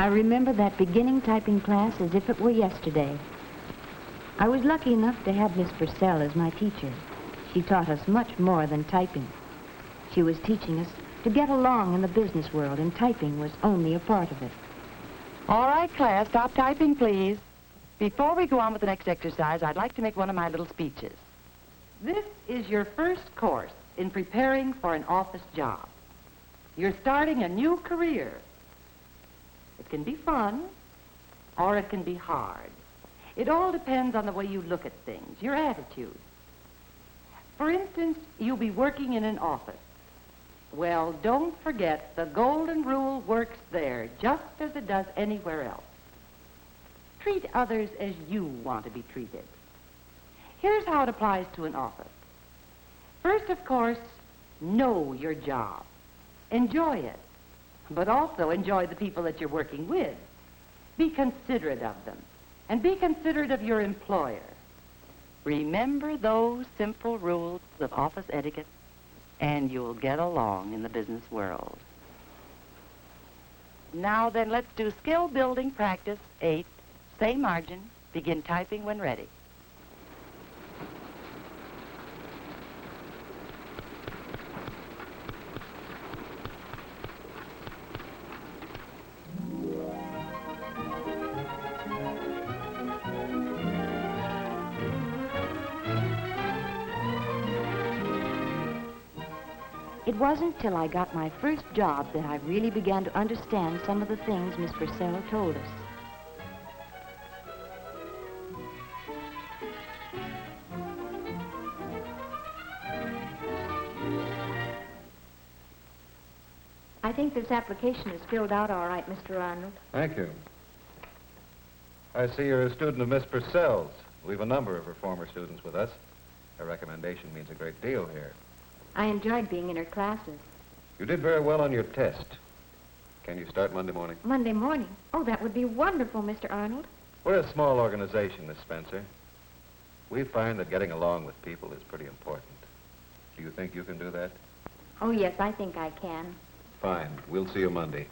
I remember that beginning typing class as if it were yesterday. I was lucky enough to have Miss Purcell as my teacher. She taught us much more than typing. She was teaching us to get along in the business world, and typing was only a part of it. All right, class, stop typing, please. Before we go on with the next exercise, I'd like to make one of my little speeches. This is your first course in preparing for an office job. You're starting a new career. It can be fun, or it can be hard. It all depends on the way you look at things, your attitude. For instance, you'll be working in an office. Well, don't forget the golden rule works there just as it does anywhere else. Treat others as you want to be treated. Here's how it applies to an office. First, of course, know your job. Enjoy it, but also enjoy the people that you're working with. Be considerate of them, and be considerate of your employer. Remember those simple rules of office etiquette, and you'll get along in the business world. Now then, let's do skill building practice 8. Say margin. Begin typing when ready. It wasn't till I got my first job that I really began to understand some of the things Miss Purcell told us. I think this application is filled out all right, Mr. Arnold. Thank you. I see you're a student of Miss Purcell's. We've a number of her former students with us. Her recommendation means a great deal here. I enjoyed being in her classes. You did very well on your test. Can you start Monday morning? Monday morning? Oh, that would be wonderful, Mr. Arnold. We're a small organization, Miss Spencer. We find that getting along with people is pretty important. Do you think you can do that? Oh, yes, I think I can. Fine. We'll see you Monday.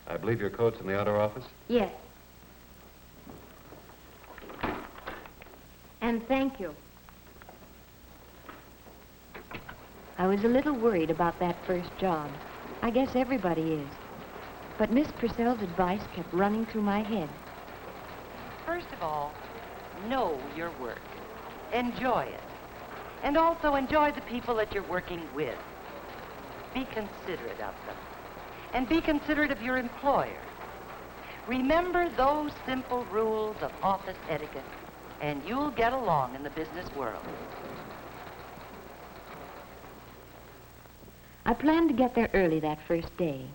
I believe your coat's in the outer office? Yes. And thank you. I was a little worried about that first job. I guess everybody is. But Miss Purcell's advice kept running through my head. First of all, know your work. Enjoy it. And also enjoy the people that you're working with. Be considerate of them. And be considerate of your employer. Remember those simple rules of office etiquette, and you'll get along in the business world. I planned to get there early that first day.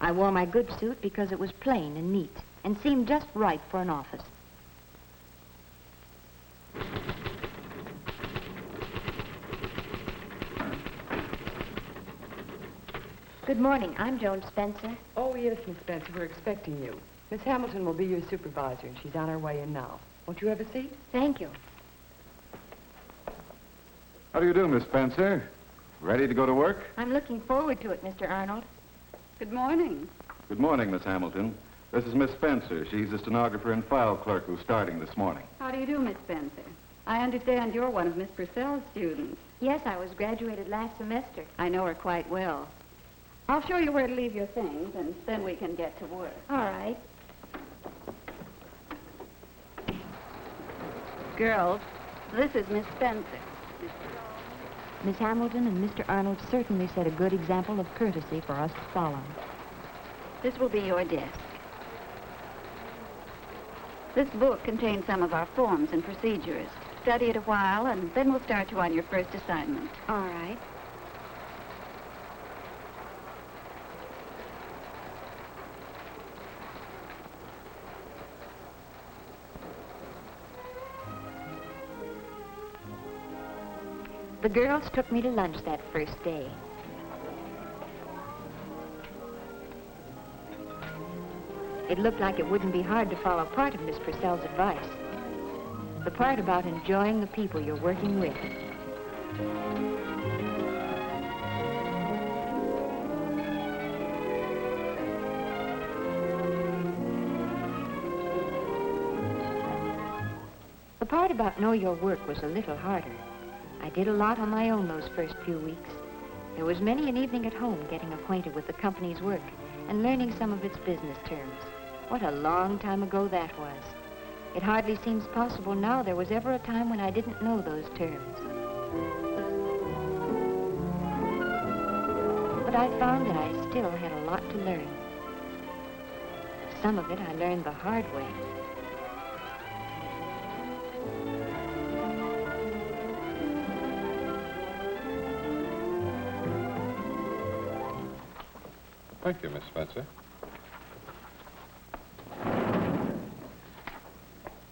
I wore my good suit because it was plain and neat and seemed just right for an office. Good morning. I'm Joan Spencer. Oh, yes, Miss Spencer. We're expecting you. Miss Hamilton will be your supervisor, and she's on her way in now. Won't you have a seat? Thank you. How do you do, Miss Spencer? Ready to go to work? I'm looking forward to it, Mr. Arnold. Good morning. Good morning, Miss Hamilton. This is Miss Spencer. She's the stenographer and file clerk who's starting this morning. How do you do, Miss Spencer? I understand you're one of Miss Purcell's students. Yes, I was graduated last semester. I know her quite well. I'll show you where to leave your things, and then we can get to work. All right. Girls, this is Miss Spencer. Miss Hamilton and Mr. Arnold certainly set a good example of courtesy for us to follow. This will be your desk. This book contains some of our forms and procedures. Study it a while, and then we'll start you on your first assignment. All right. The girls took me to lunch that first day. It looked like it wouldn't be hard to follow part of Miss Purcell's advice. The part about enjoying the people you're working with. part about know your work was a little harder. I did a lot on my own those first few weeks. There was many an evening at home getting acquainted with the company's work and learning some of its business terms. What a long time ago that was. It hardly seems possible now there was ever a time when I didn't know those terms. But I found that I still had a lot to learn. Some of it I learned the hard way. Thank you, Miss Spencer.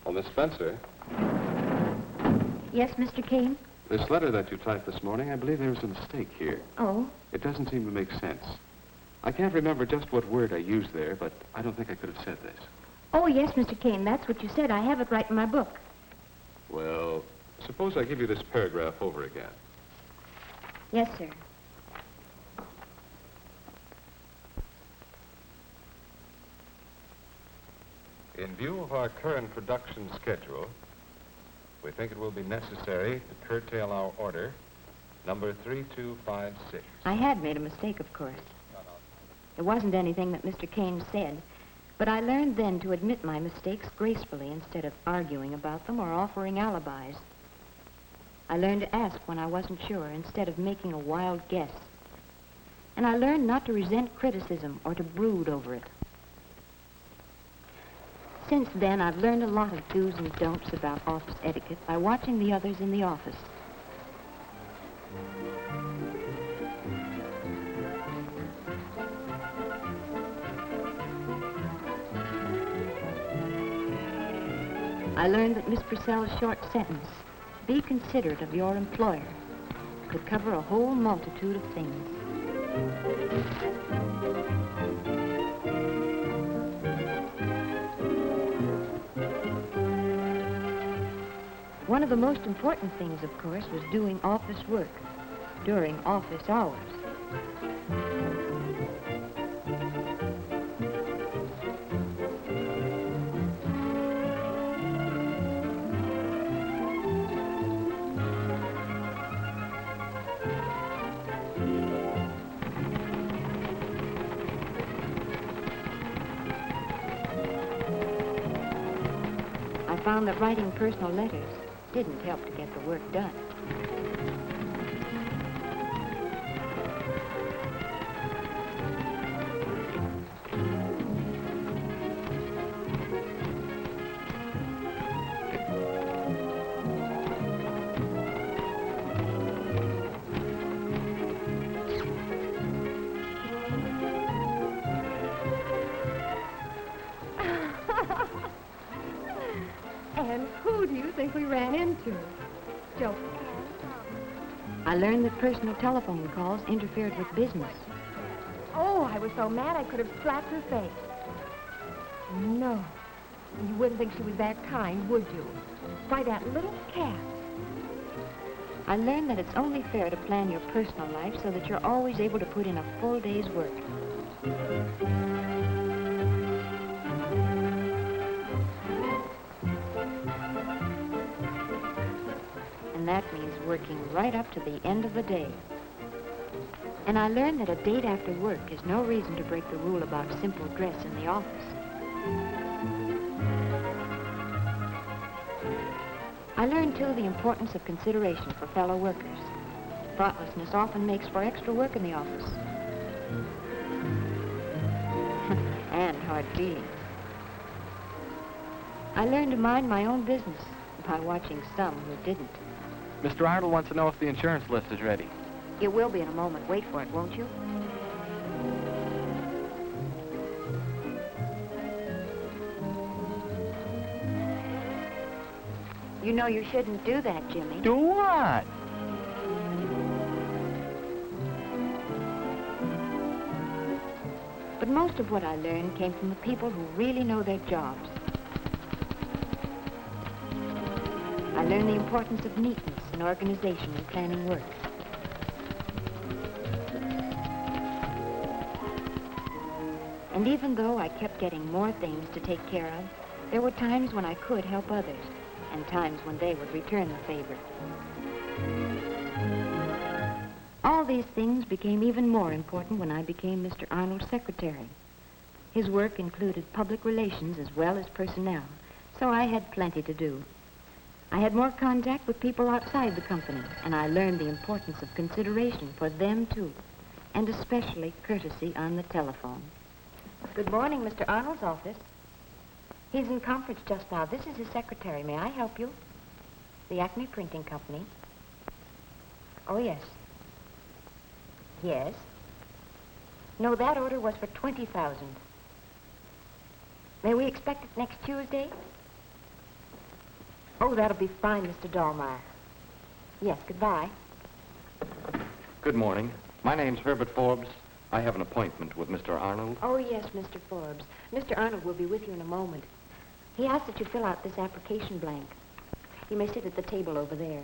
Well, Miss Spencer, Yes, Mr. Kane? this letter that you typed this morning, I believe there's a mistake here. Oh, It doesn't seem to make sense. I can't remember just what word I used there, but I don't think I could have said this. oh, yes, Mr. Kane, that's what you said. I have it right in my book. Well, suppose I give you this paragraph over again. Yes, sir. In view of our current production schedule, we think it will be necessary to curtail our order, number 3256. I had made a mistake, of course. It wasn't anything that Mr. Kane said, but I learned then to admit my mistakes gracefully instead of arguing about them or offering alibis. I learned to ask when I wasn't sure instead of making a wild guess. And I learned not to resent criticism or to brood over it. Since then, I've learned a lot of do's and don'ts about office etiquette by watching the others in the office. I learned that Miss Purcell's short sentence, "Be considerate of your employer," could cover a whole multitude of things. One of the most important things, of course, was doing office work during office hours. I found that writing personal letters didn't help to get the work done. And who do you think we ran into? Joe. I learned that personal telephone calls interfered with business. Oh, I was so mad I could have slapped her face. No, you wouldn't think she was that kind, would you? Why, that little cat. I learned that it's only fair to plan your personal life so that you're always able to put in a full day's work. And that means working right up to the end of the day. And I learned that a date after work is no reason to break the rule about simple dress in the office. I learned, too, the importance of consideration for fellow workers. Thoughtlessness often makes for extra work in the office. And hard feelings. I learned to mind my own business by watching some who didn't. Mr. Arnold wants to know if the insurance list is ready. It will be in a moment. Wait for it, won't you? You know you shouldn't do that, Jimmy. Do what? But most of what I learned came from the people who really know their jobs. I learned the importance of neatness and organization in planning work. And even though I kept getting more things to take care of, there were times when I could help others and times when they would return the favor. All these things became even more important when I became Mr. Arnold's secretary. His work included public relations as well as personnel, so I had plenty to do. I had more contact with people outside the company, and I learned the importance of consideration for them, too, and especially courtesy on the telephone. Good morning, Mr. Arnold's office. He's in conference just now. This is his secretary. May I help you? The Acme Printing Company. Oh, yes. Yes. No, that order was for 20,000. May we expect it next Tuesday? Oh, that'll be fine, Mr. Dahlmeyer. Yes, goodbye. Good morning. My name's Herbert Forbes. I have an appointment with Mr. Arnold. Oh, yes, Mr. Forbes. Mr. Arnold will be with you in a moment. He asked that you fill out this application blank. You may sit at the table over there.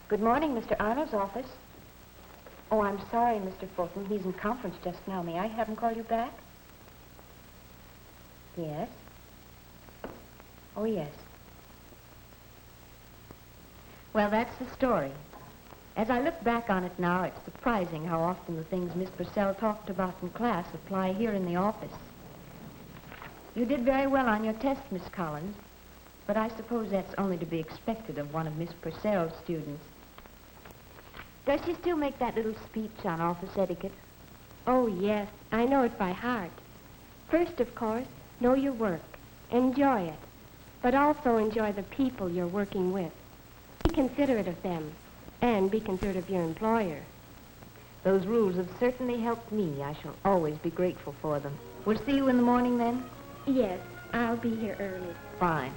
Good morning, Mr. Arnold's office. Oh, I'm sorry, Mr. Fulton. He's in conference just now. May I have him call you back? Yes. Oh, yes. Well, that's the story. As I look back on it now, it's surprising how often the things Miss Purcell talked about in class apply here in the office. You did very well on your test, Miss Collins, but I suppose that's only to be expected of one of Miss Purcell's students. Does she still make that little speech on office etiquette? Oh, yes. I know it by heart. First, of course, know your work. Enjoy it. But also enjoy the people you're working with. Be considerate of them. And be considerate of your employer. Those rules have certainly helped me. I shall always be grateful for them. We'll see you in the morning, then? Yes, I'll be here early. Fine.